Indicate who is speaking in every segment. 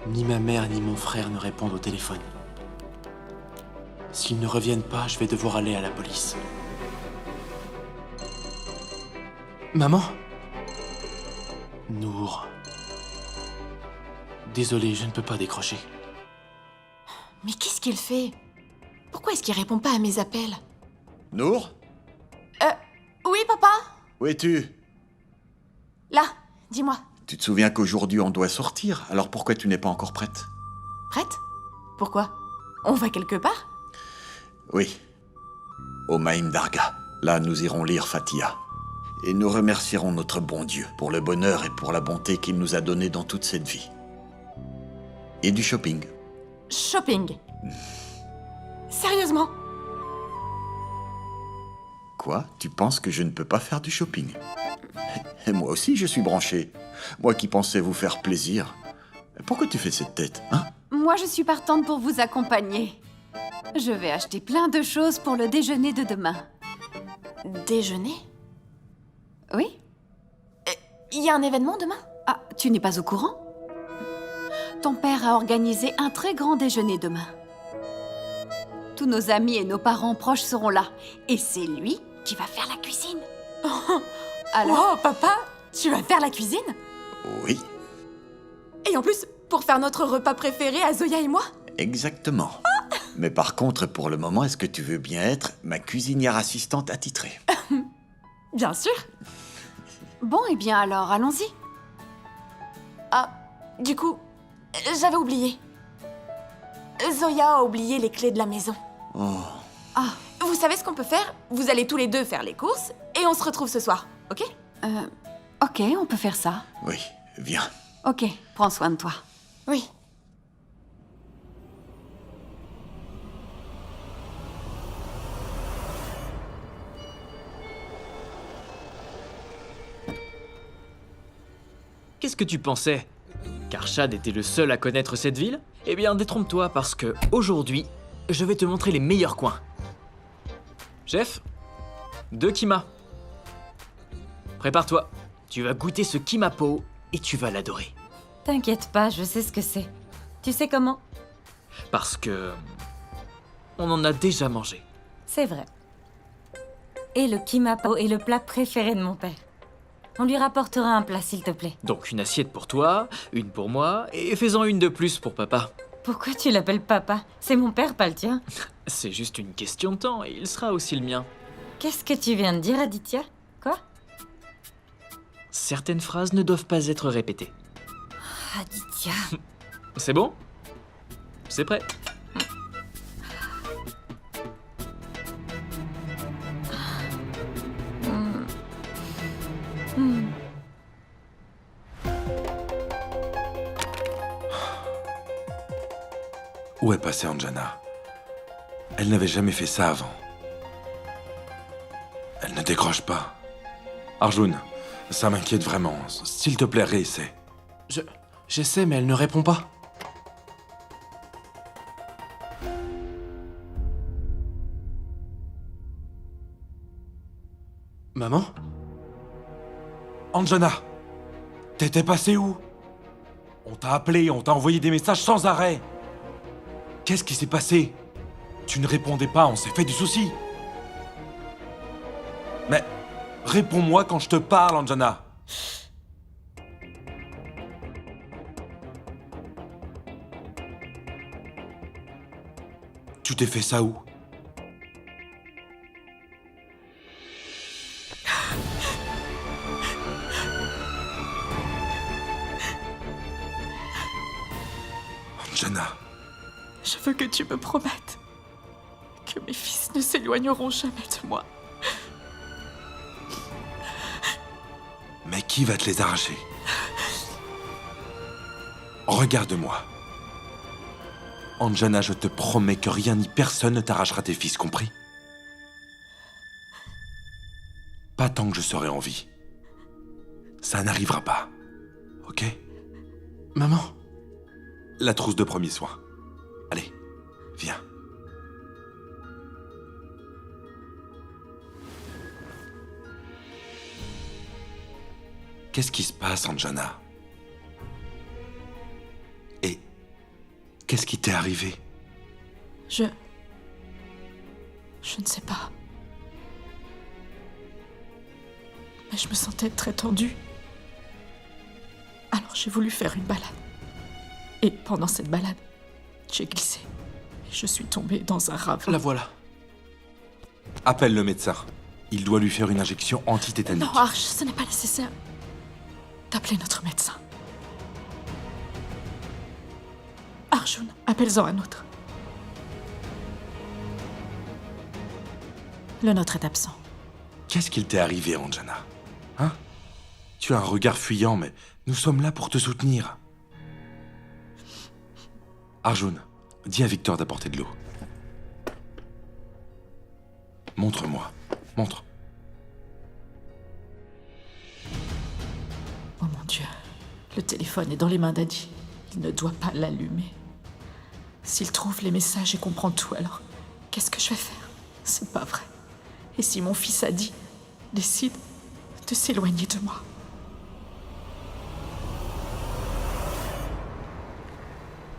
Speaker 1: Ni ma mère ni mon frère ne répondent au téléphone. S'ils ne reviennent pas, je vais devoir aller à la police. Maman? Nour. Désolé, je ne peux pas décrocher.
Speaker 2: Mais qu'est-ce qu'il fait? Pourquoi est-ce qu'il répond pas à mes appels?
Speaker 3: Nour?
Speaker 2: Oui, papa?
Speaker 3: Où es-tu?
Speaker 2: Là, dis-moi.
Speaker 3: Tu te souviens qu'aujourd'hui on doit sortir, alors pourquoi tu n'es pas encore prête?
Speaker 2: Prête? Pourquoi? On va quelque part?
Speaker 3: Oui. Au Maïm Darga. Là, nous irons lire Fatiha. Et nous remercierons notre bon Dieu pour le bonheur et pour la bonté qu'il nous a donné dans toute cette vie. Et du shopping.
Speaker 2: Shopping. Sérieusement?
Speaker 3: Quoi? Tu penses que je ne peux pas faire du shopping? Et moi aussi, je suis branché. Moi qui pensais vous faire plaisir. Pourquoi tu fais cette tête, hein?
Speaker 4: Moi, je suis partante pour vous accompagner. Je vais acheter plein de choses pour le déjeuner de demain.
Speaker 2: Déjeuner?
Speaker 4: Oui?
Speaker 2: Il y a un événement demain?
Speaker 4: Ah, tu n'es pas au courant? Ton père a organisé un très grand déjeuner demain. Tous nos amis et nos parents proches seront là. Et c'est lui qui va faire la cuisine.
Speaker 2: Alors? Oh, papa, tu vas faire la cuisine?
Speaker 3: Oui,
Speaker 2: Et en plus, pour faire notre repas préféré à Zoya et moi?
Speaker 3: exactement. Mais par contre, pour le moment, est-ce que tu veux bien être ma cuisinière assistante attitrée?
Speaker 2: Bien sûr.
Speaker 4: Bon, eh bien alors, allons-y.
Speaker 2: Ah, du coup, j'avais oublié. Zoya a oublié les clés de la maison.
Speaker 3: Oh,
Speaker 4: Ah,
Speaker 2: Vous savez ce qu'on peut faire? Vous allez tous les deux faire les courses et on se retrouve ce soir, ok?
Speaker 4: ok, on peut faire ça.
Speaker 3: oui, viens.
Speaker 4: Ok, prends soin de toi.
Speaker 2: Oui.
Speaker 5: Qu'est-ce que tu pensais? Qu'Arshad était le seul à connaître cette ville? Eh bien, détrompe-toi parce que aujourd'hui, je vais te montrer les meilleurs coins. Chef, 2 kima. Prépare-toi, tu vas goûter ce kimapo et tu vas l'adorer.
Speaker 6: T'inquiète pas, je sais ce que c'est. Tu sais comment?
Speaker 5: Parce que... on en a déjà mangé.
Speaker 6: C'est vrai. Et le kimapo est le plat préféré de mon père. On lui rapportera un plat, s'il te plaît.
Speaker 5: Donc une assiette pour toi, une pour moi, et fais-en une de plus pour papa.
Speaker 6: Pourquoi tu l'appelles papa? C'est mon père, pas le tien.
Speaker 5: C'est juste une question de temps et il sera aussi le mien.
Speaker 6: Qu'est-ce que tu viens de dire, Aditya? Quoi?
Speaker 5: Certaines phrases ne doivent pas être répétées.
Speaker 6: Aditya...
Speaker 5: C'est bon? C'est prêt.
Speaker 7: Où est passée Anjana? Elle n'avait jamais fait ça avant. Elle ne décroche pas. Arjun, ça m'inquiète vraiment. S'il te plaît, réessaie.
Speaker 1: J'essaie, mais elle ne répond pas. Maman?
Speaker 7: Anjana, t'étais passée où? On t'a appelé, on t'a envoyé des messages sans arrêt. Qu'est-ce qui s'est passé? Tu ne répondais pas, on s'est fait du souci. Mais réponds-moi quand je te parle, Anjana. Tu t'es fait ça où? Anjana.
Speaker 2: Je veux que tu me promettes que mes fils ne s'éloigneront jamais de moi.
Speaker 7: Mais qui va te les arracher? Regarde-moi. Anjana, je te promets que rien ni personne ne t'arrachera tes fils, compris? Pas tant que je serai en vie. Ça n'arrivera pas. Ok?
Speaker 1: Maman?
Speaker 7: La trousse de premiers soins. Allez, viens. Qu'est-ce qui se passe, Anjana? Et Qu'est-ce qui t'est arrivé?
Speaker 2: Je ne sais pas. Mais je me sentais très tendue. Alors j'ai voulu faire une balade. Et pendant cette balade, j'ai glissé. Et je suis tombée dans un ravin.
Speaker 1: La voilà.
Speaker 7: Appelle le médecin. Il doit lui faire une injection antitétanique.
Speaker 2: Non, Arch, ce n'est pas nécessaire d'appeler notre médecin. Arjun, appelle-en un autre. Le nôtre est absent.
Speaker 7: Qu'est-ce qu'il t'est arrivé, Anjana? Hein? Tu as un regard fuyant, mais nous sommes là pour te soutenir. Arjun, dis à Victor d'apporter de l'eau. Montre-moi. Montre.
Speaker 2: Oh mon Dieu, le téléphone est dans les mains d'Adi. Il ne doit pas l'allumer. S'il trouve les messages et comprend tout, alors qu'est-ce que je vais faire? C'est pas vrai. Et si mon fils Adi décide de s'éloigner de moi?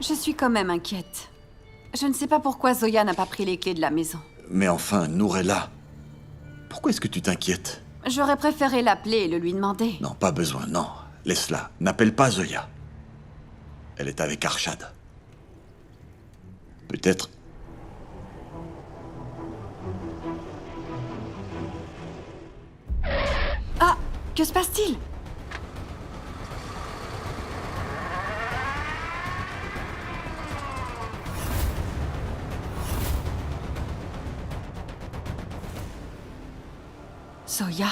Speaker 4: Je suis quand même inquiète. Je ne sais pas pourquoi Zoya n'a pas pris les clés de la maison.
Speaker 3: Mais enfin, Nour est là. Pourquoi est-ce que tu t'inquiètes?
Speaker 4: J'aurais préféré l'appeler et le lui demander.
Speaker 3: Non, pas besoin, non. Laisse-la. N'appelle pas Zoya. Elle est avec Arshad. Peut-être...
Speaker 4: Ah! Que se passe-t-il? Zoya?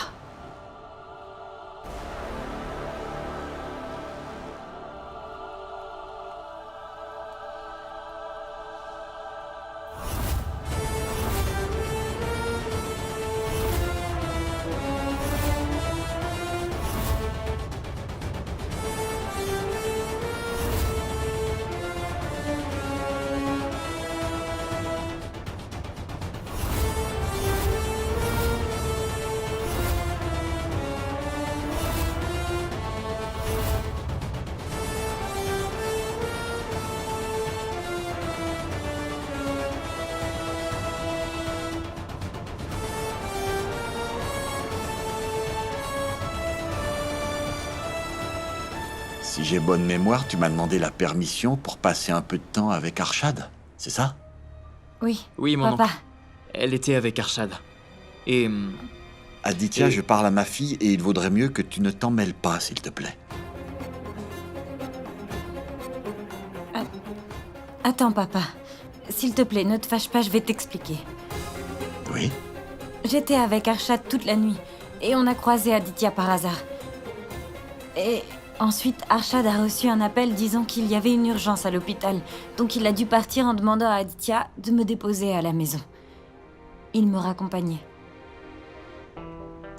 Speaker 3: Si j'ai bonne mémoire, tu m'as demandé la permission pour passer un peu de temps avec Arshad, c'est ça?
Speaker 6: Oui.
Speaker 5: Oui, mon
Speaker 6: Papa.
Speaker 5: oncle. Elle était avec Arshad. Et...
Speaker 3: Aditya,
Speaker 5: Et-
Speaker 3: je parle à ma fille et il vaudrait mieux que tu ne t'en mêles pas, s'il te plaît.
Speaker 6: Attends, papa. S'il te plaît, ne te fâche pas, je vais t'expliquer.
Speaker 3: Oui?
Speaker 6: J'étais avec Arshad toute la nuit et on a croisé Aditya par hasard. Et ensuite, Arshad a reçu un appel disant qu'il y avait une urgence à l'hôpital, donc il a dû partir en demandant à Aditya de me déposer à la maison. Il me raccompagnait.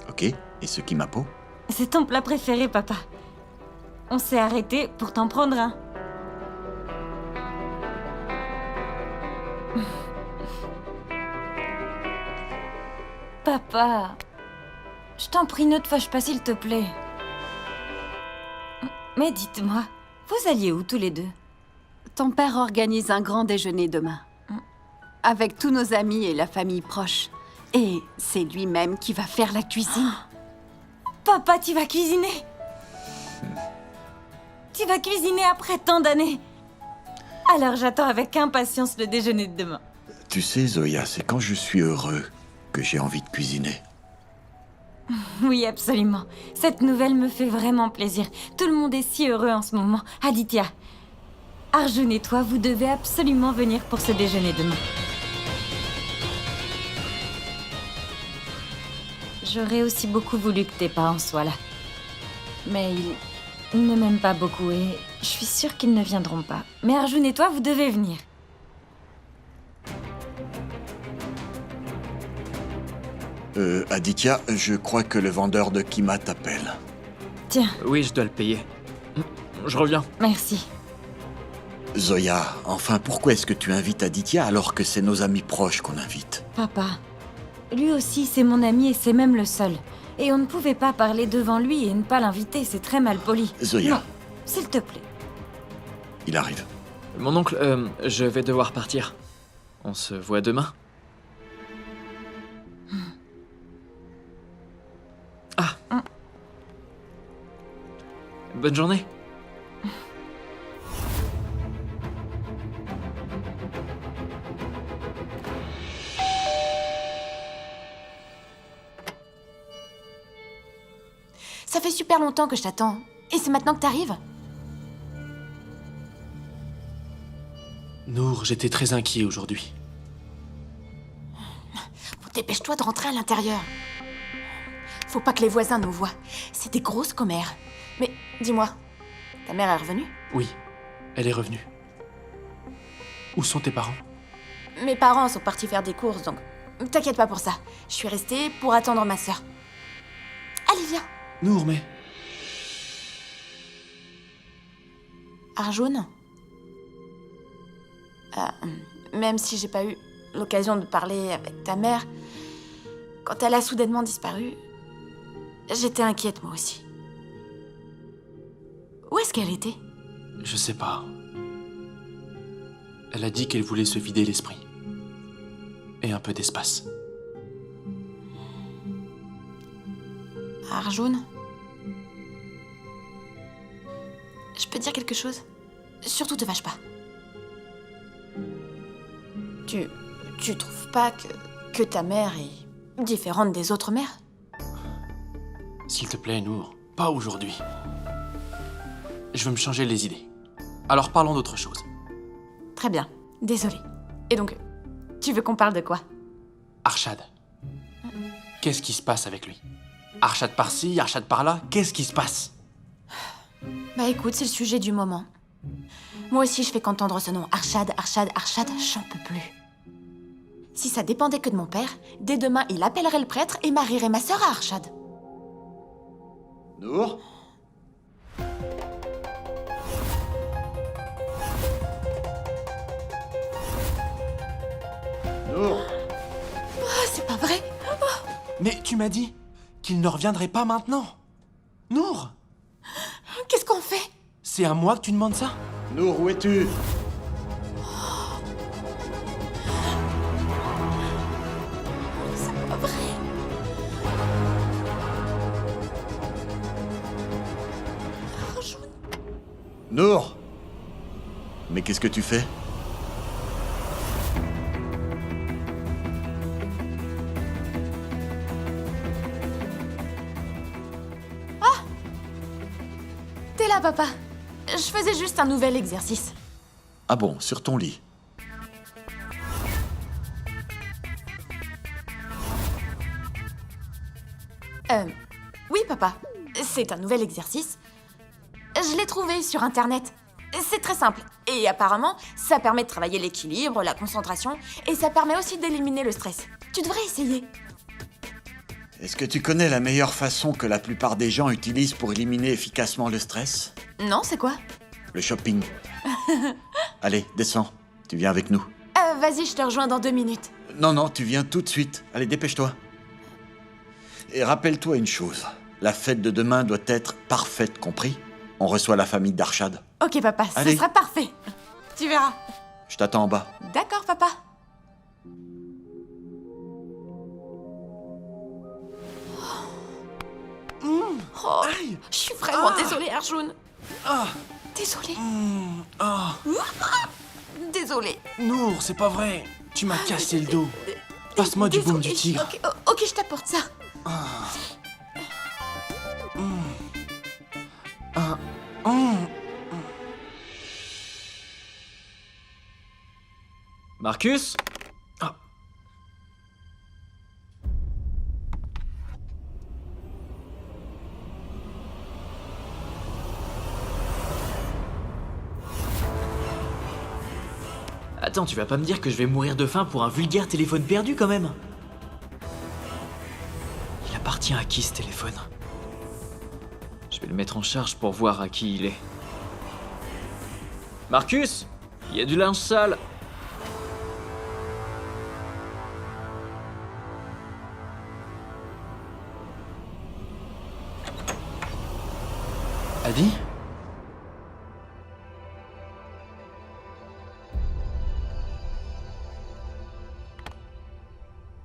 Speaker 3: Ok. Et ce qui m'a peau?
Speaker 6: C'est ton plat préféré, papa. On s'est arrêté pour t'en prendre un. Papa, je t'en prie, ne te fâche pas, s'il te plaît. Mais dites-moi, vous alliez où tous les deux?
Speaker 4: Ton père organise un grand déjeuner demain. Avec tous nos amis et la famille proche. Et c'est lui-même qui va faire la cuisine.
Speaker 6: Papa, tu vas cuisiner? Tu vas cuisiner après tant d'années? Alors j'attends avec impatience le déjeuner de demain.
Speaker 3: Tu sais, Zoya, c'est quand je suis heureux que j'ai envie de cuisiner.
Speaker 6: Oui, absolument. Cette nouvelle me fait vraiment plaisir. Tout le monde est si heureux en ce moment. Aditya, Arjun et toi, vous devez absolument venir pour ce déjeuner demain. J'aurais aussi beaucoup voulu que tes parents soient là. Mais ils ne m'aiment pas beaucoup et je suis sûre qu'ils ne viendront pas. Mais Arjun et toi, vous devez venir.
Speaker 3: Aditya, je crois que le vendeur de Kima t'appelle.
Speaker 6: Tiens,
Speaker 5: Oui, je dois le payer. Je reviens.
Speaker 6: merci.
Speaker 3: Zoya, enfin, pourquoi est-ce que tu invites Aditya alors que c'est nos amis proches qu'on invite?
Speaker 6: Papa, lui aussi, c'est mon ami et c'est même le seul. Et on ne pouvait pas parler devant lui et ne pas l'inviter, c'est très mal poli.
Speaker 3: Zoya.
Speaker 6: Non, s'il te plaît.
Speaker 3: Il arrive.
Speaker 5: Mon oncle, je vais devoir partir. On se voit demain. Ah. Bonne journée.
Speaker 4: Ça fait super longtemps que je t'attends. Et c'est maintenant que t'arrives?
Speaker 1: Nour, j'étais très inquiet aujourd'hui.
Speaker 4: Bon, dépêche-toi de rentrer à l'intérieur. Faut pas que les voisins nous voient. C'est des grosses commères. Mais dis-moi, ta mère est revenue?
Speaker 1: Oui, elle est revenue. Où sont tes parents?
Speaker 4: Mes parents sont partis faire des courses, donc t'inquiète pas pour ça. Je suis restée pour attendre ma sœur. Allez, viens.
Speaker 1: Nour, mais...
Speaker 4: Arjun? Même si j'ai pas eu l'occasion de parler avec ta mère, quand elle a soudainement disparu, j'étais inquiète moi aussi. Où est-ce qu'elle était?
Speaker 1: Je sais pas. Elle a dit qu'elle voulait se vider l'esprit. Et un peu d'espace.
Speaker 4: Arjun? Je peux te dire quelque chose? Surtout te fâche pas. Tu trouves pas que ta mère est différente des autres mères?
Speaker 1: S'il te plaît, Nour, pas aujourd'hui. Je veux me changer les idées. Alors parlons d'autre chose.
Speaker 4: Très bien, désolée. Et donc, tu veux qu'on parle de quoi?
Speaker 1: Arshad. Qu'est-ce qui se passe avec lui? Arshad par-ci, Arshad par-là, qu'est-ce qui se passe?
Speaker 4: Bah écoute, c'est le sujet du moment. Moi aussi, je fais qu'entendre ce nom. Arshad, Arshad, Arshad, j'en peux plus. Si ça dépendait que de mon père, dès demain, il appellerait le prêtre et marierait ma sœur à Arshad.
Speaker 3: Nour? Nour?
Speaker 4: Ah, c'est pas vrai?
Speaker 1: Mais tu m'as dit qu'il ne reviendrait pas maintenant. Nour,
Speaker 4: Qu'est-ce qu'on fait?
Speaker 1: c'est à moi que tu demandes ça?
Speaker 3: Nour, où es-tu?
Speaker 4: C'est pas vrai. Arjun.
Speaker 3: Nour? Mais qu'est-ce que tu fais?
Speaker 4: T'es là, papa. Je faisais juste un nouvel exercice.
Speaker 3: Ah bon, sur ton lit.
Speaker 4: Oui, papa. C'est un nouvel exercice. Je l'ai trouvé sur Internet. C'est très simple. Et apparemment, ça permet de travailler l'équilibre, la concentration, et ça permet aussi d'éliminer le stress. Tu devrais essayer.
Speaker 3: Est-ce que tu connais la meilleure façon que la plupart des gens utilisent pour éliminer efficacement le stress?
Speaker 4: Non, c'est quoi?
Speaker 3: Le shopping. Allez, descends. Tu viens avec nous.
Speaker 4: Vas-y, je te rejoins dans 2 minutes.
Speaker 3: Non, non, tu viens tout de suite. Allez, dépêche-toi. Et rappelle-toi une chose. La fête de demain doit être parfaite, compris? On reçoit la famille d'Arshad.
Speaker 4: Ok, papa,
Speaker 3: Allez.
Speaker 4: ce sera parfait. Tu verras.
Speaker 3: Je t'attends en bas.
Speaker 4: D'accord, papa. Oh, je suis vraiment désolée, Arjun. Désolée. Désolée.
Speaker 1: Nour, c'est pas vrai. Tu m'as cassé le dos. Passe-moi du baume du tigre.
Speaker 4: Ok, je t'apporte ça.
Speaker 5: Marcus? Ah. Attends, tu vas pas me dire que je vais mourir de faim pour un vulgaire téléphone perdu quand même? Il appartient à qui ce téléphone? Je vais le mettre en charge pour voir à qui il est. Marcus? Il y a du linge sale.
Speaker 1: Adi?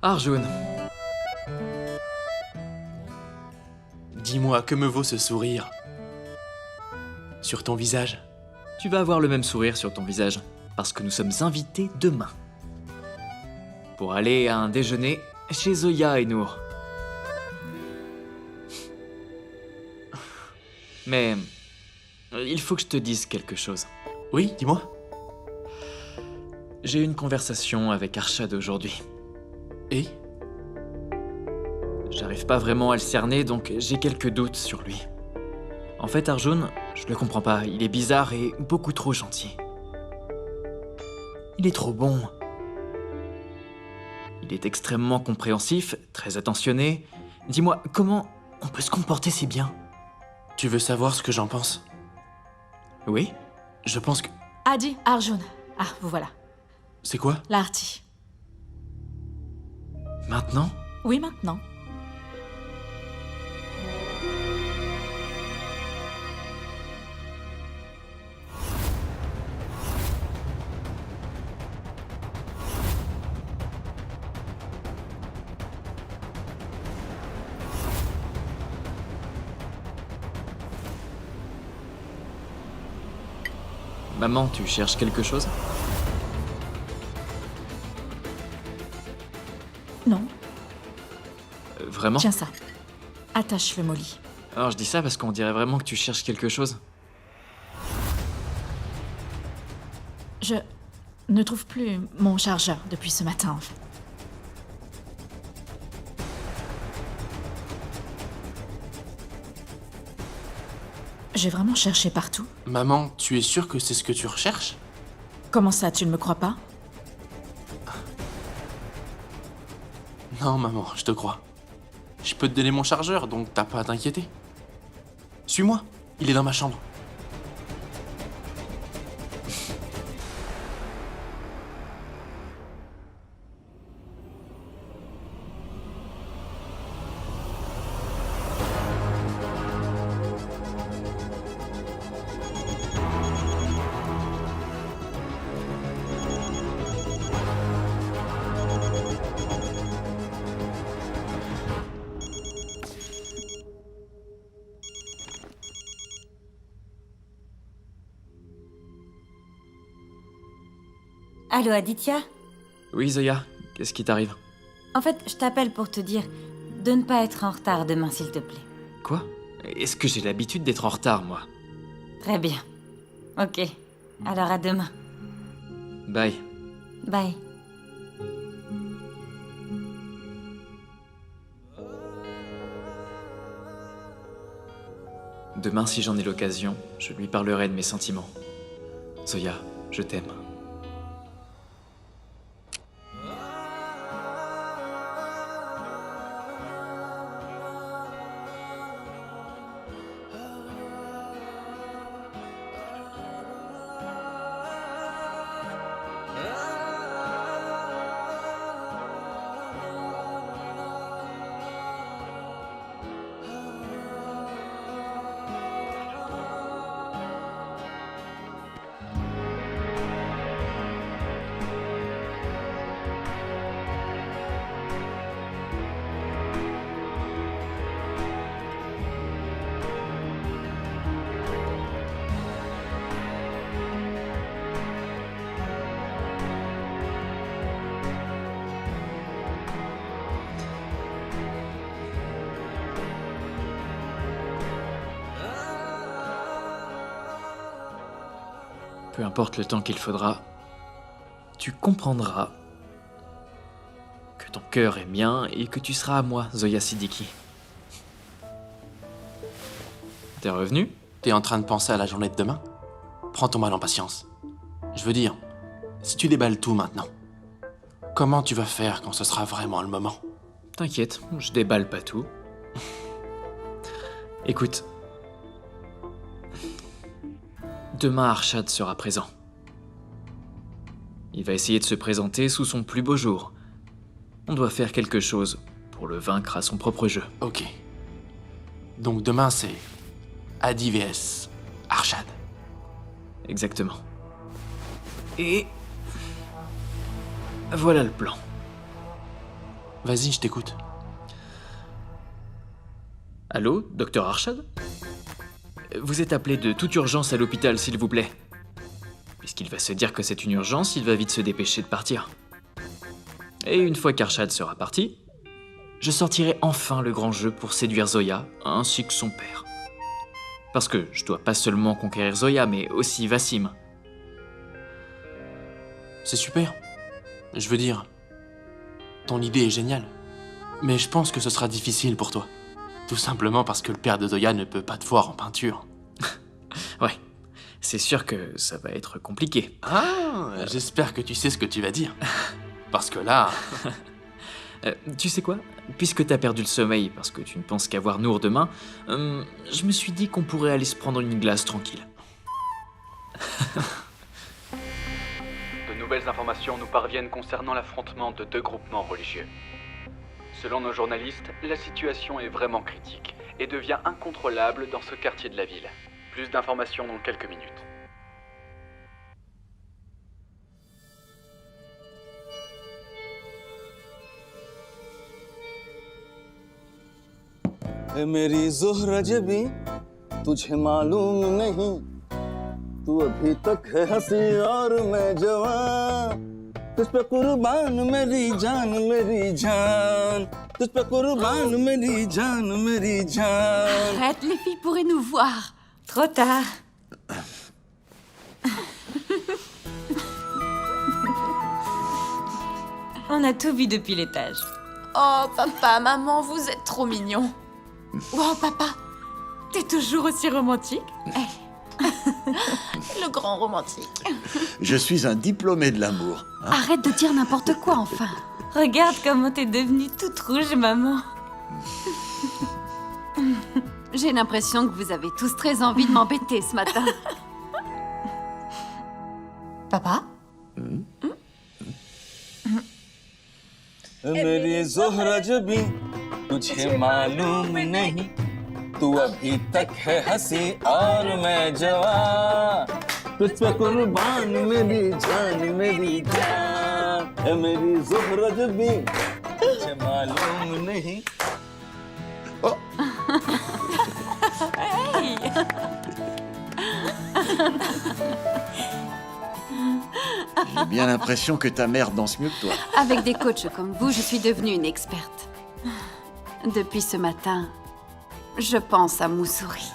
Speaker 5: Arjun,
Speaker 1: Dis-moi, que me vaut ce sourire sur ton visage?
Speaker 5: tu vas avoir le même sourire sur ton visage, parce que nous sommes invités demain. Pour aller à un déjeuner chez Zoya et Nour. Mais il faut que je te dise quelque chose.
Speaker 1: Oui, dis-moi.
Speaker 5: J'ai eu une conversation avec Arshad aujourd'hui.
Speaker 1: Et?
Speaker 5: J'arrive pas vraiment à le cerner, donc j'ai quelques doutes sur lui. En fait, Arjun, je le comprends pas. Il est bizarre et beaucoup trop gentil. Il est trop bon. Il est extrêmement compréhensif, très attentionné. Dis-moi, comment on peut se comporter si bien?
Speaker 1: Tu veux savoir ce que j'en pense?
Speaker 5: Oui?
Speaker 1: Je pense que...
Speaker 2: Adi, Arjun. Ah, vous voilà.
Speaker 1: C'est quoi?
Speaker 2: L'arti.
Speaker 5: Maintenant?
Speaker 2: Oui, maintenant.
Speaker 5: Maman, tu cherches quelque chose?
Speaker 2: Non,
Speaker 5: Vraiment?
Speaker 2: tiens ça. Attache le molly.
Speaker 5: Alors je dis ça parce qu'on dirait vraiment que tu cherches quelque chose.
Speaker 2: Je ne trouve plus mon chargeur depuis ce matin, en fait. J'ai vraiment cherché partout.
Speaker 1: Maman, tu es sûre que c'est ce que tu recherches?
Speaker 2: Comment ça, tu ne me crois pas?
Speaker 1: Non, maman, je te crois. Je peux te donner mon chargeur, donc t'as pas à t'inquiéter. Suis-moi, il est dans ma chambre.
Speaker 6: Allô, Aditya?
Speaker 5: Oui, Zoya, qu'est-ce qui t'arrive?
Speaker 6: En fait, je t'appelle pour te dire de ne pas être en retard demain, s'il te plaît.
Speaker 5: Quoi? Est-ce que j'ai l'habitude d'être en retard, moi?
Speaker 6: Très bien. Ok. Alors à demain.
Speaker 5: Bye.
Speaker 6: Bye.
Speaker 5: Demain, si j'en ai l'occasion, je lui parlerai de mes sentiments. Zoya, je t'aime. Peu importe le temps qu'il faudra, tu comprendras que ton cœur est mien et que tu seras à moi, Zoya Siddiqui. T'es revenu?
Speaker 1: T'es en train de penser à la journée de demain? Prends ton mal en patience. Je veux dire, si tu déballes tout maintenant, comment tu vas faire quand ce sera vraiment le moment?
Speaker 5: T'inquiète, je déballe pas tout. Écoute, demain Arshad sera présent. Il va essayer de se présenter sous son plus beau jour. On doit faire quelque chose pour le vaincre à son propre jeu.
Speaker 1: Ok. Donc demain c'est Adi vs Arshad.
Speaker 5: Exactement. Et voilà le plan.
Speaker 1: Vas-y, je t'écoute.
Speaker 5: Allô, docteur Arshad? Vous êtes appelé de toute urgence à l'hôpital, s'il vous plaît. Puisqu'il va se dire que c'est une urgence, il va vite se dépêcher de partir. Et une fois qu'Arshad sera parti, je sortirai enfin le grand jeu pour séduire Zoya, ainsi que son père. Parce que je dois pas seulement conquérir Zoya, mais aussi Wassim.
Speaker 1: C'est super. Je veux dire, ton idée est géniale. Mais je pense que ce sera difficile pour toi. Tout simplement parce que le père de Zoya ne peut pas te voir en peinture.
Speaker 5: Ouais, c'est sûr que ça va être compliqué.
Speaker 1: Ah, j'espère que tu sais ce que tu vas dire. Parce que là...
Speaker 5: Tu sais quoi? Puisque t'as perdu le sommeil parce que tu ne penses qu'à voir Nour demain, je me suis dit qu'on pourrait aller se prendre une glace tranquille.
Speaker 8: De nouvelles informations nous parviennent concernant l'affrontement de deux groupements religieux. Selon nos journalistes, la situation est vraiment critique et devient incontrôlable dans ce quartier de la ville. Plus d'informations dans quelques minutes.
Speaker 9: मेरी ज़ोहरा जबी तुझे मालूम नहीं तू अभी तक है हंसी और मैं जवान तुझ पे कुर्बान मेरी जान तुझ पे कुर्बान मेरी जान
Speaker 4: Arrête, les filles pourraient nous voir.
Speaker 6: Trop tard. On a tout vu depuis l'étage.
Speaker 2: Oh, papa, maman, vous êtes trop mignons. Oh, papa, t'es toujours aussi romantique. Le grand romantique.
Speaker 3: Je suis un diplômé de l'amour. Hein.
Speaker 4: Arrête de dire n'importe quoi, enfin.
Speaker 6: Regarde comment t'es devenue toute rouge, maman.
Speaker 4: J'ai l'impression que vous avez tous très envie de m'embêter ce matin.
Speaker 2: Papa?
Speaker 9: मेरी ज़ोहरा जबी तुझे मालूम नहीं तू अभी तक है हंसी और मैं जवान तुझ पे कुर्बान मेरी जान मेरी ज़ोहरा जबी तुझे मालूम नहीं
Speaker 3: J'ai bien l'impression que ta mère danse mieux que toi.
Speaker 4: Avec des coachs comme vous, je suis devenue une experte. Depuis ce matin, je pense à Moussouri.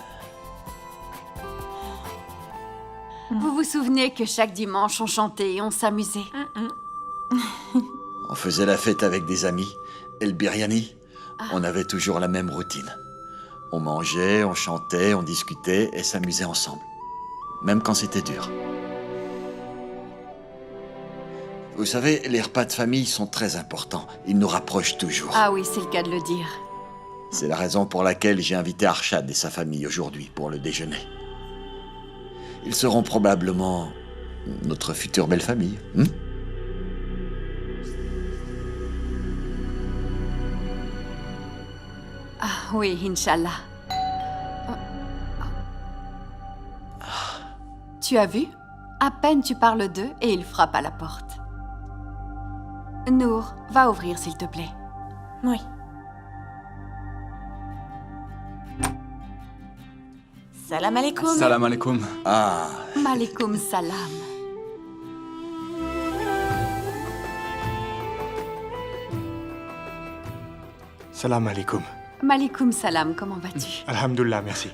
Speaker 4: Vous vous souvenez que chaque dimanche, on chantait et on s'amusait?
Speaker 3: On faisait la fête avec des amis. Et le biryani, on avait toujours la même routine. On mangeait, on chantait, on discutait et s'amusait ensemble. Même quand c'était dur. Vous savez, les repas de famille sont très importants. Ils nous rapprochent toujours.
Speaker 4: Ah oui, c'est le cas de le dire.
Speaker 3: C'est la raison pour laquelle j'ai invité Arshad et sa famille aujourd'hui pour le déjeuner. Ils seront probablement notre future belle famille.
Speaker 4: Ah oui, Inch'Allah. Tu as vu? À peine tu parles d'eux et ils frappent à la porte. Nour, va ouvrir s'il te plaît.
Speaker 6: Oui. Salam alaikum.
Speaker 10: Salam alaikum.
Speaker 3: Ah,
Speaker 4: Malekoum salam.
Speaker 10: Salam alaikum.
Speaker 4: Malekoum salam, comment vas-tu?
Speaker 10: Alhamdulillah, merci.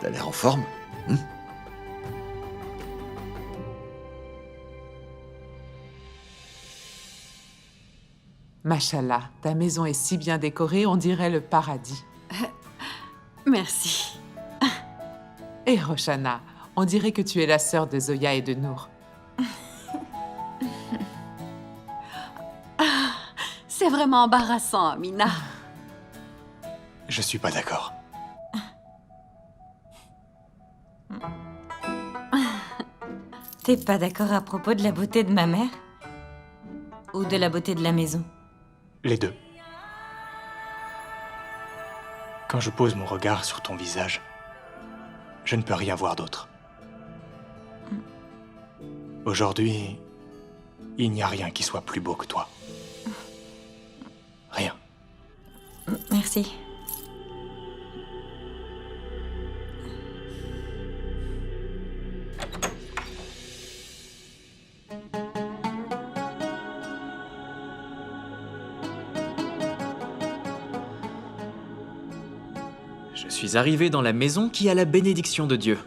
Speaker 3: t'as l'air en forme.
Speaker 11: Machallah, ta maison est si bien décorée, on dirait le paradis.
Speaker 4: Merci.
Speaker 11: Et Roshana, on dirait que tu es la sœur de Zoya et de Nour.
Speaker 4: C'est vraiment embarrassant, Amina.
Speaker 10: Je suis pas d'accord.
Speaker 6: T'es pas d'accord à propos de la beauté de ma mère? Ou de la beauté de la maison?
Speaker 10: Les deux. Quand je pose mon regard sur ton visage, Je ne peux rien voir d'autre. Aujourd'hui, il n'y a rien qui soit plus beau que toi. Rien.
Speaker 6: Merci.
Speaker 5: Je suis arrivé dans la maison qui a la bénédiction de Dieu.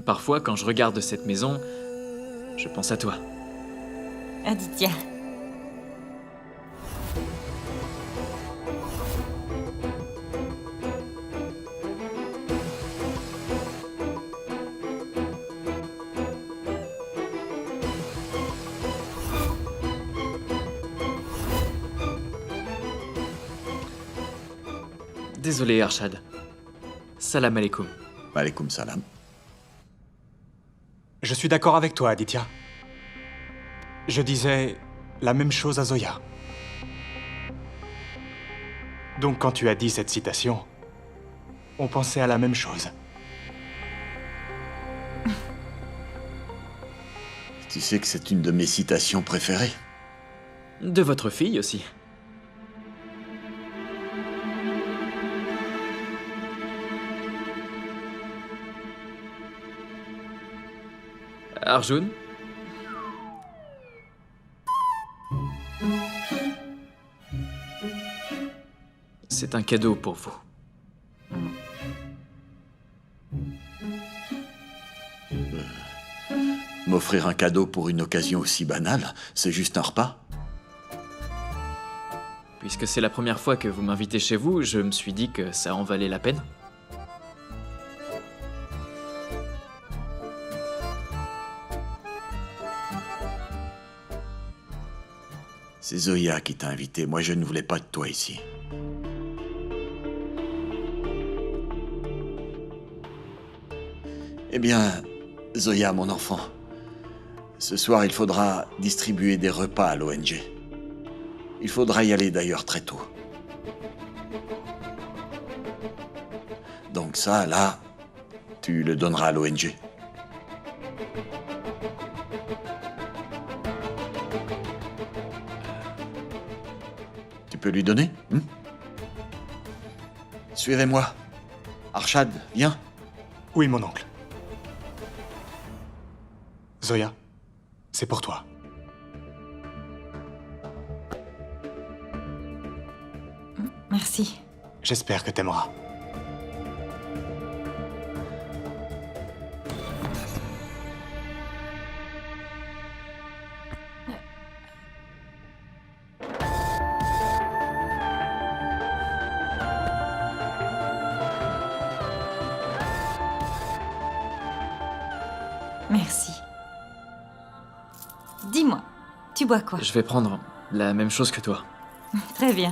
Speaker 5: Parfois, quand je regarde cette maison, je pense à toi.
Speaker 6: Aditya.
Speaker 5: Désolé, Arshad. Salam alaikum.
Speaker 3: Malekoum salam.
Speaker 10: Je suis d'accord avec toi, Aditya. Je disais la même chose à Zoya. Donc quand tu as dit cette citation, on pensait à la même chose.
Speaker 3: Tu sais que c'est une de mes citations préférées.
Speaker 5: De votre fille aussi. Arjun? C'est un cadeau pour vous.
Speaker 3: M'offrir un cadeau pour une occasion aussi banale, c'est juste un repas.
Speaker 5: Puisque c'est la première fois que vous m'invitez chez vous, je me suis dit que ça en valait la peine.
Speaker 3: C'est Zoya qui t'a invité. Moi, je ne voulais pas de toi ici. Eh bien, Zoya, mon enfant, ce soir, il faudra distribuer des repas à l'ONG. Il faudra y aller d'ailleurs très tôt. Donc ça, là, tu le donneras à l'ONG. Tu peux lui donner, Suivez-moi. Arshad, viens.
Speaker 10: Oui, mon oncle. Zoya, c'est pour toi.
Speaker 6: Merci.
Speaker 10: J'espère que t'aimeras.
Speaker 6: Merci. Dis-moi, tu bois quoi?
Speaker 5: Je vais prendre la même chose que toi.
Speaker 6: Très bien.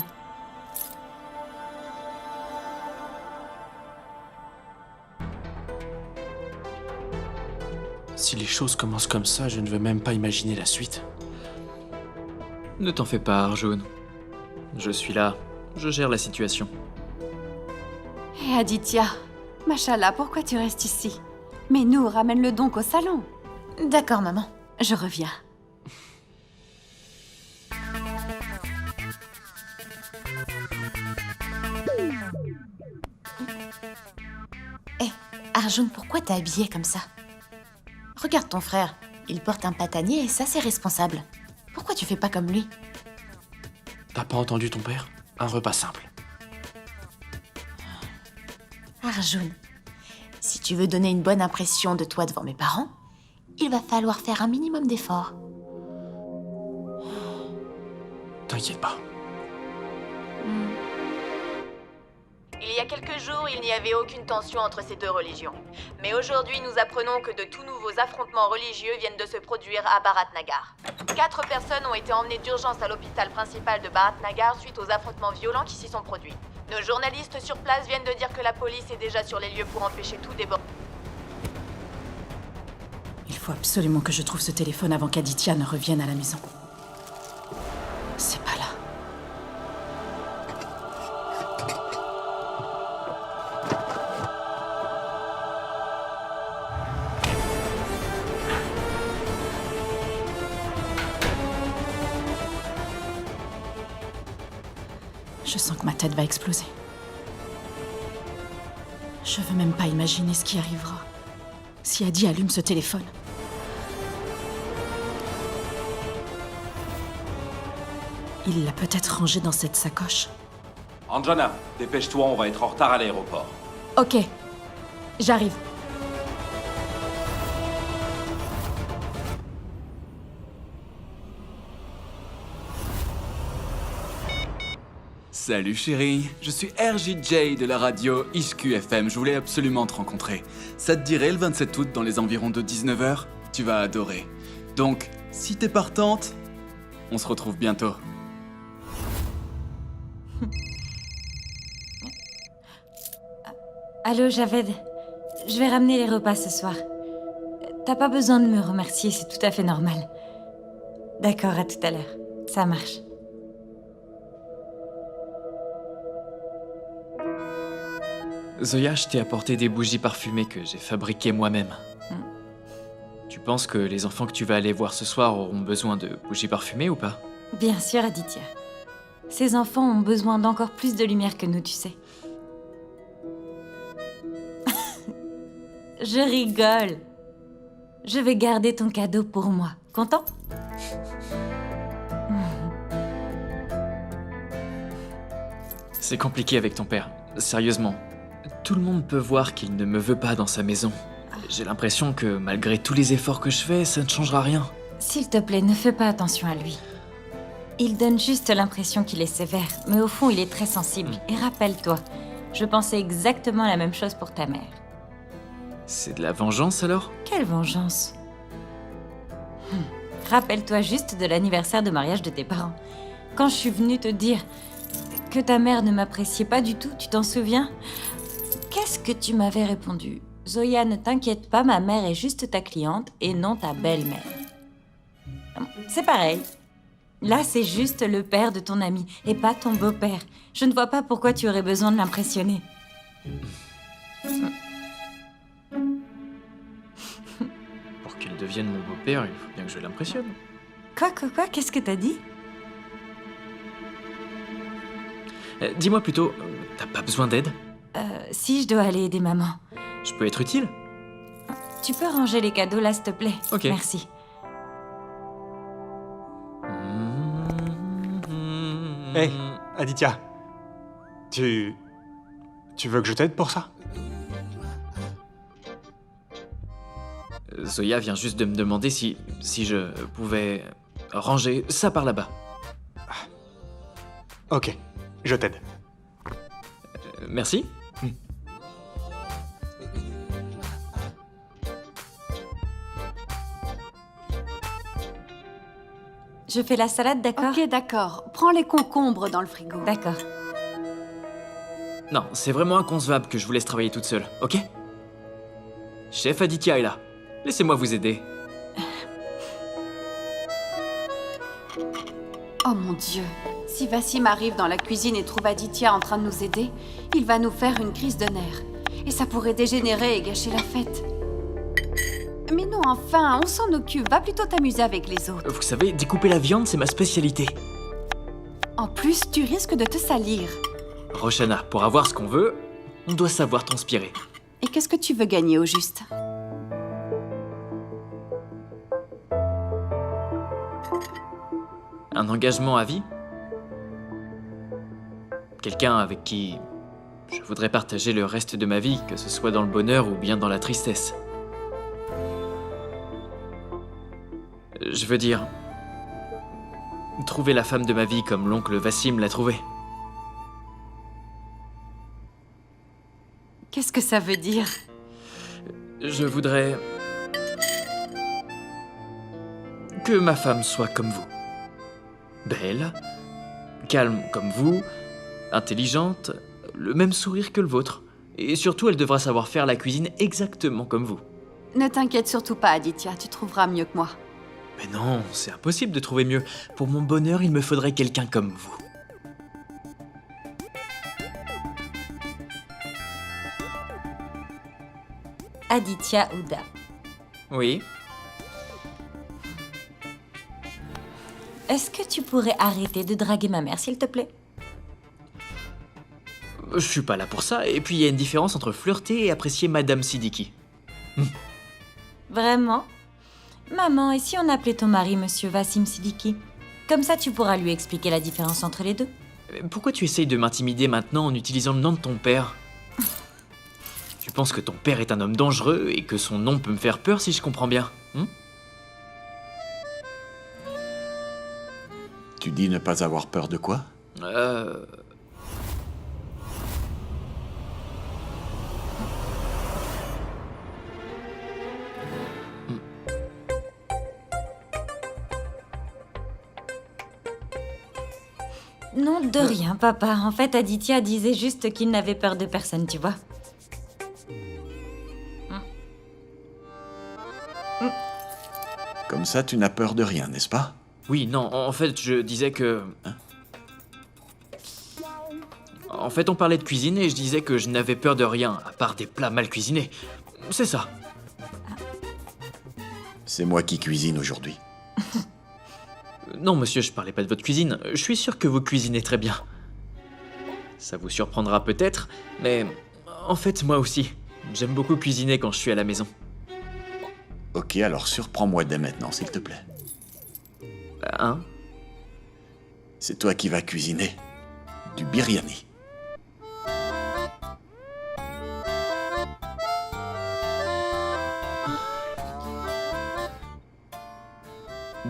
Speaker 1: Si les choses commencent comme ça, je ne veux même pas imaginer la suite.
Speaker 5: Ne t'en fais pas, Arjun. Je suis là, je gère la situation.
Speaker 4: Hé Aditya, Machallah, pourquoi tu restes ici? Mais nous, ramène-le donc au salon.
Speaker 6: D'accord, maman.
Speaker 4: Je reviens.
Speaker 6: Hé, Arjun, pourquoi t'es habillée comme ça? Regarde ton frère. Il porte un patanier et ça, c'est responsable. Pourquoi tu fais pas comme lui?
Speaker 1: T'as pas entendu ton père? Un repas simple.
Speaker 6: Arjun, si tu veux donner une bonne impression de toi devant mes parents, il va falloir faire un minimum d'efforts.
Speaker 1: T'inquiète pas.
Speaker 12: Il y a quelques jours, il n'y avait aucune tension entre ces deux religions. Mais aujourd'hui, nous apprenons que de tout nouveaux affrontements religieux viennent de se produire à Bharatnagar. 4 personnes ont été emmenées d'urgence à l'hôpital principal de Bharatnagar suite aux affrontements violents qui s'y sont produits. Nos journalistes sur place viennent de dire que la police est déjà sur les lieux pour empêcher tout débordement.
Speaker 2: Il faut absolument que je trouve ce téléphone avant qu'Aditya ne revienne à la maison. C'est Je sens que ma tête va exploser. Je veux même pas imaginer ce qui arrivera si Adi allume ce téléphone. Il l'a peut-être rangé dans cette sacoche.
Speaker 7: Anjana, dépêche-toi, on va être en retard à l'aéroport.
Speaker 2: Ok, j'arrive.
Speaker 13: Salut chérie, je suis RJJ de la radio ISQ-FM, je voulais absolument te rencontrer. Ça te dirait le 27 août dans les environs de 19h? Tu vas adorer. Donc, si t'es partante, on se retrouve bientôt.
Speaker 6: Allô, Javed. Je vais ramener les repas ce soir. T'as pas besoin de me remercier, c'est tout à fait normal. D'accord, à tout à l'heure. Ça marche.
Speaker 5: Zoya, je t'ai apporté des bougies parfumées que j'ai fabriquées moi-même. Tu penses que les enfants que tu vas aller voir ce soir auront besoin de bougies parfumées ou pas?
Speaker 6: Bien sûr, Aditya. Ces enfants ont besoin d'encore plus de lumière que nous, tu sais. Je rigole. Je vais garder ton cadeau pour moi. Content?
Speaker 5: C'est compliqué avec ton père. Sérieusement. Tout le monde peut voir qu'il ne me veut pas dans sa maison. J'ai l'impression que malgré tous les efforts que je fais, ça ne changera rien.
Speaker 6: S'il te plaît, ne fais pas attention à lui. Il donne juste l'impression qu'il est sévère, mais au fond, il est très sensible. Et rappelle-toi, je pensais exactement la même chose pour ta mère.
Speaker 5: C'est de la vengeance alors?
Speaker 6: Quelle vengeance? Rappelle-toi juste de l'anniversaire de mariage de tes parents. Quand je suis venue te dire que ta mère ne m'appréciait pas du tout, tu t'en souviens? Qu'est-ce que tu m'avais répondu? Zoya, ne t'inquiète pas, ma mère est juste ta cliente et non ta belle-mère. C'est pareil. Là, c'est juste le père de ton ami et pas ton beau-père. Je ne vois pas pourquoi tu aurais besoin de l'impressionner.
Speaker 5: Pour qu'il devienne mon beau-père, il faut bien que je l'impressionne.
Speaker 6: Quoi? Qu'est-ce que t'as dit?
Speaker 5: Dis-moi plutôt, t'as pas besoin d'aide?
Speaker 6: Si, je dois aller aider maman.
Speaker 5: Je peux être utile?
Speaker 6: Tu peux ranger les cadeaux là, s'il te plaît?
Speaker 5: Ok.
Speaker 6: Merci.
Speaker 10: Hé, Aditya. Tu veux que je t'aide pour ça?
Speaker 5: Zoya vient juste de me demander si je pouvais ranger ça par là-bas.
Speaker 10: Ok, je t'aide.
Speaker 5: Merci.
Speaker 6: Je fais la salade, d'accord?
Speaker 4: Ok, d'accord. Prends les concombres dans le frigo.
Speaker 6: D'accord.
Speaker 5: Non, c'est vraiment inconcevable que je vous laisse travailler toute seule, ok? Chef Aditya est là. Laissez-moi vous aider.
Speaker 4: Oh mon Dieu. Si Vassim arrive dans la cuisine et trouve Aditya en train de nous aider, il va nous faire une crise de nerfs. Et ça pourrait dégénérer et gâcher la fête. Mais non, enfin, on s'en occupe. Va plutôt t'amuser avec les autres.
Speaker 5: Vous savez, découper la viande, c'est ma spécialité.
Speaker 4: En plus, tu risques de te salir.
Speaker 5: Roshana, pour avoir ce qu'on veut, on doit savoir transpirer.
Speaker 4: Et qu'est-ce que tu veux gagner au juste?
Speaker 5: Un engagement à vie? Quelqu'un avec qui je voudrais partager le reste de ma vie, que ce soit dans le bonheur ou bien dans la tristesse. Je veux dire, trouver la femme de ma vie comme l'oncle Vassim l'a trouvée.
Speaker 4: Qu'est-ce que ça veut dire?
Speaker 5: Je voudrais que ma femme soit comme vous. Belle, calme comme vous, intelligente, le même sourire que le vôtre. Et surtout, elle devra savoir faire la cuisine exactement comme vous.
Speaker 4: Ne t'inquiète surtout pas, Aditya, tu trouveras mieux que moi.
Speaker 5: Mais non, c'est impossible de trouver mieux. Pour mon bonheur, il me faudrait quelqu'un comme vous.
Speaker 6: Aditya Ouda.
Speaker 5: Oui.
Speaker 6: Est-ce que tu pourrais arrêter de draguer ma mère, s'il te plaît?
Speaker 5: Je suis pas là pour ça, et puis il y a une différence entre flirter et apprécier Madame Siddiqui.
Speaker 6: Vraiment? Maman, et si on appelait ton mari Monsieur Wassim Siddiqui? Comme ça, tu pourras lui expliquer la différence entre les deux.
Speaker 5: Pourquoi tu essayes de m'intimider maintenant en utilisant le nom de ton père? Tu penses que ton père est un homme dangereux et que son nom peut me faire peur si je comprends bien,
Speaker 3: Tu dis ne pas avoir peur de quoi?
Speaker 6: Non, de rien, papa. En fait, Aditya disait juste qu'il n'avait peur de personne, tu vois.
Speaker 3: Comme ça, tu n'as peur de rien, n'est-ce pas?
Speaker 5: Oui, non, en fait, je disais que... En fait, on parlait de cuisine et je disais que je n'avais peur de rien, à part des plats mal cuisinés. C'est ça.
Speaker 3: C'est moi qui cuisine aujourd'hui.
Speaker 5: Non, monsieur, je parlais pas de votre cuisine. Je suis sûr que vous cuisinez très bien. Ça vous surprendra peut-être, mais... En fait, moi aussi. J'aime beaucoup cuisiner quand je suis à la maison.
Speaker 3: Ok, alors surprends-moi dès maintenant, s'il te plaît.
Speaker 5: Hein?
Speaker 3: C'est toi qui vas cuisiner du biryani.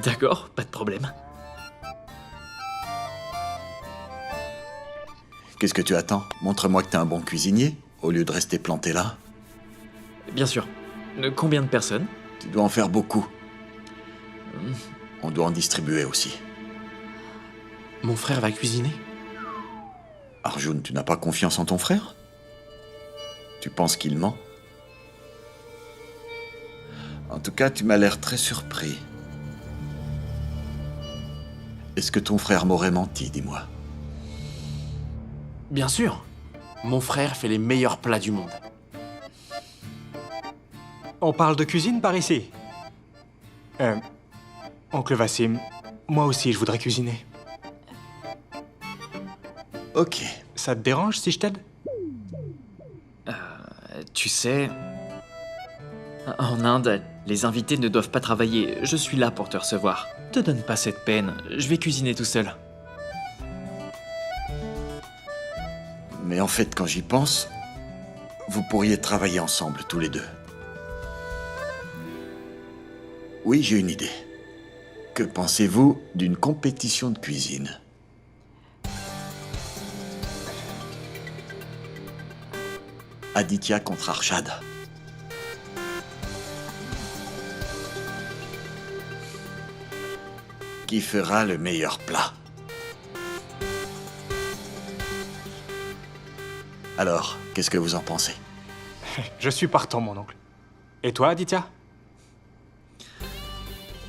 Speaker 5: D'accord, pas de problème.
Speaker 3: Qu'est-ce que tu attends? Montre-moi que t'es un bon cuisinier, au lieu de rester planté là.
Speaker 5: Bien sûr. Combien de personnes?
Speaker 3: Tu dois en faire beaucoup. On doit en distribuer aussi.
Speaker 1: Mon frère va cuisiner?
Speaker 3: Arjun, tu n'as pas confiance en ton frère? Tu penses qu'il ment? En tout cas, tu m'as l'air très surpris. Est-ce que ton frère m'aurait menti, dis-moi?
Speaker 1: Bien sûr. Mon frère fait les meilleurs plats du monde.
Speaker 10: On parle de cuisine par ici. Oncle Wassim, moi aussi je voudrais cuisiner.
Speaker 3: Ok.
Speaker 10: Ça te dérange si je t'aide?
Speaker 5: Tu sais... En Inde, les invités ne doivent pas travailler. Je suis là pour te recevoir. Te donne pas cette peine. Je vais cuisiner tout seul.
Speaker 3: Mais en fait, quand j'y pense, vous pourriez travailler ensemble, tous les deux. Oui, j'ai une idée. Que pensez-vous d'une compétition de cuisine? Aditya contre Arshad. Qui fera le meilleur plat? Alors, qu'est-ce que vous en pensez?
Speaker 10: Je suis partant, mon oncle. Et toi, Aditya?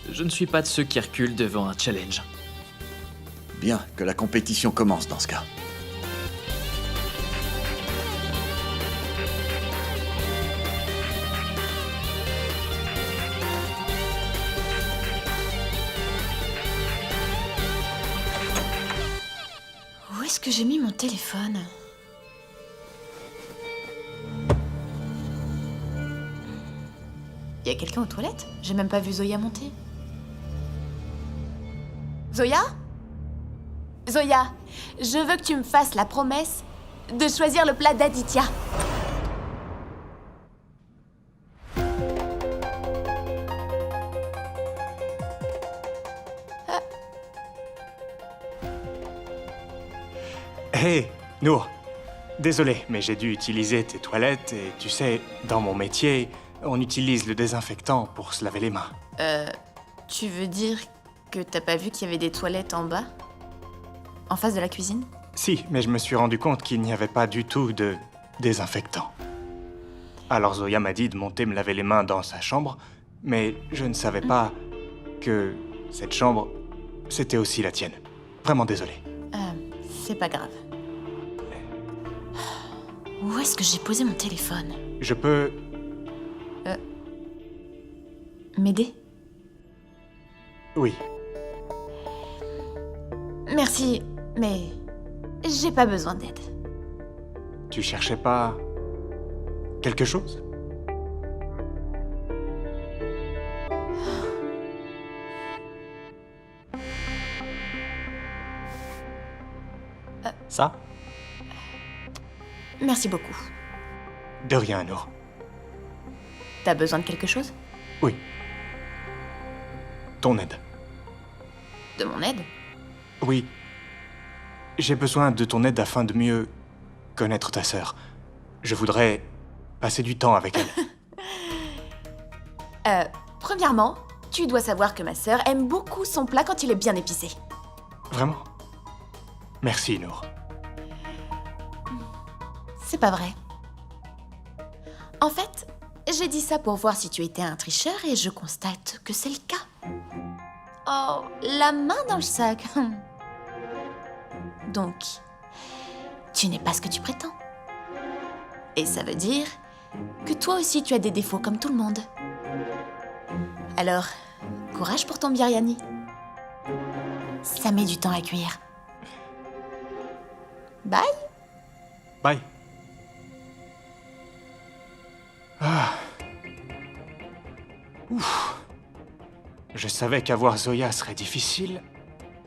Speaker 5: Je ne suis pas de ceux qui reculent devant un challenge.
Speaker 3: Bien, que la compétition commence dans ce cas.
Speaker 2: Où est-ce que j'ai mis mon téléphone?
Speaker 12: Y a quelqu'un aux toilettes? J'ai même pas vu Zoya monter. Zoya? Zoya, je veux que tu me fasses la promesse de choisir le plat d'Aditya.
Speaker 10: Hé, Nour. Désolé, mais j'ai dû utiliser tes toilettes et tu sais, dans mon métier, on utilise le désinfectant pour se laver les mains.
Speaker 12: Tu veux dire que t'as pas vu qu'il y avait des toilettes en bas? En face de la cuisine?
Speaker 10: Si, mais je me suis rendu compte qu'il n'y avait pas du tout de désinfectant. Alors Zoya m'a dit de monter me laver les mains dans sa chambre, mais je ne savais pas que cette chambre, c'était aussi la tienne. Vraiment désolé.
Speaker 12: C'est pas grave.
Speaker 2: Où est-ce que j'ai posé mon téléphone?
Speaker 10: Je peux...
Speaker 12: M'aider?
Speaker 10: Oui.
Speaker 12: Merci, mais j'ai pas besoin d'aide.
Speaker 10: Tu cherchais pas... quelque chose? Ça?
Speaker 12: Merci beaucoup.
Speaker 10: De rien, Nour.
Speaker 12: T'as besoin de quelque chose?
Speaker 10: Oui. Ton aide.
Speaker 12: De mon aide?
Speaker 10: Oui. J'ai besoin de ton aide afin de mieux connaître ta sœur. Je voudrais passer du temps avec elle.
Speaker 12: Premièrement, tu dois savoir que ma sœur aime beaucoup son plat quand il est bien épicé.
Speaker 10: Vraiment? Merci, Nour.
Speaker 12: C'est pas vrai. En fait, j'ai dit ça pour voir si tu étais un tricheur et je constate que c'est le cas. Oh, la main dans le sac. Donc, tu n'es pas ce que tu prétends. Et ça veut dire que toi aussi tu as des défauts comme tout le monde. Alors, courage pour ton biryani. Ça met du temps à cuire. Bye.
Speaker 10: Bye. Ah. Ouf. Je savais qu'avoir Zoya serait difficile,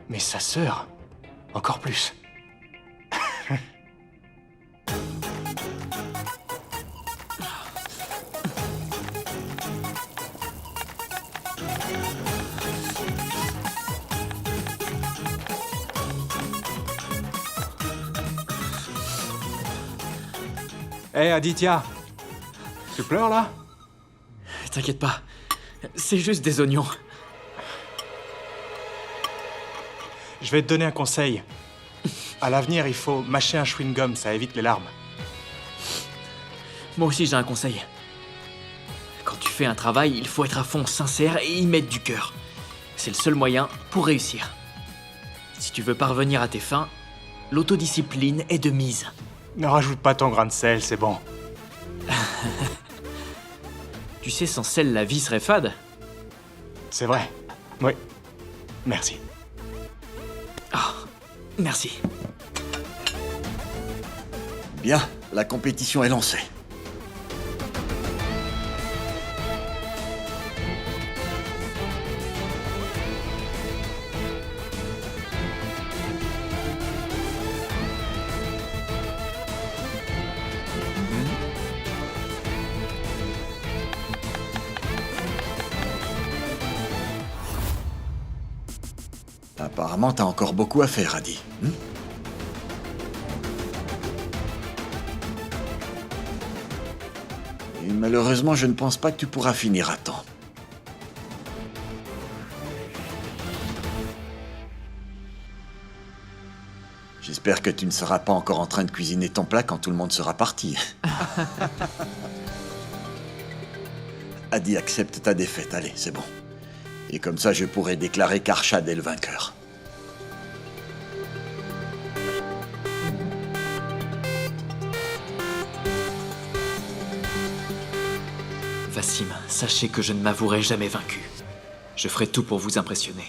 Speaker 10: mais sa sœur, encore plus. Hé, Aditya, tu pleures là?
Speaker 5: T'inquiète pas, c'est juste des oignons.
Speaker 10: Je vais te donner un conseil. À l'avenir, il faut mâcher un chewing-gum, ça évite les larmes.
Speaker 5: Moi aussi j'ai un conseil. Quand tu fais un travail, il faut être à fond sincère et y mettre du cœur. C'est le seul moyen pour réussir. Si tu veux parvenir à tes fins, l'autodiscipline est de mise.
Speaker 10: Ne rajoute pas ton grain de sel, c'est bon.
Speaker 5: Tu sais, sans sel, la vie serait fade.
Speaker 10: C'est vrai. Oui. Merci.
Speaker 5: Ah, merci.
Speaker 3: Bien, la compétition est lancée. Apparemment, t'as encore beaucoup à faire, Adi. Et malheureusement, je ne pense pas que tu pourras finir à temps. J'espère que tu ne seras pas encore en train de cuisiner ton plat quand tout le monde sera parti. Adi, accepte ta défaite, allez, c'est bon. Et comme ça, je pourrai déclarer qu'Arshad est le vainqueur.
Speaker 5: Wassim, sachez que je ne m'avouerai jamais vaincu. Je ferai tout pour vous impressionner.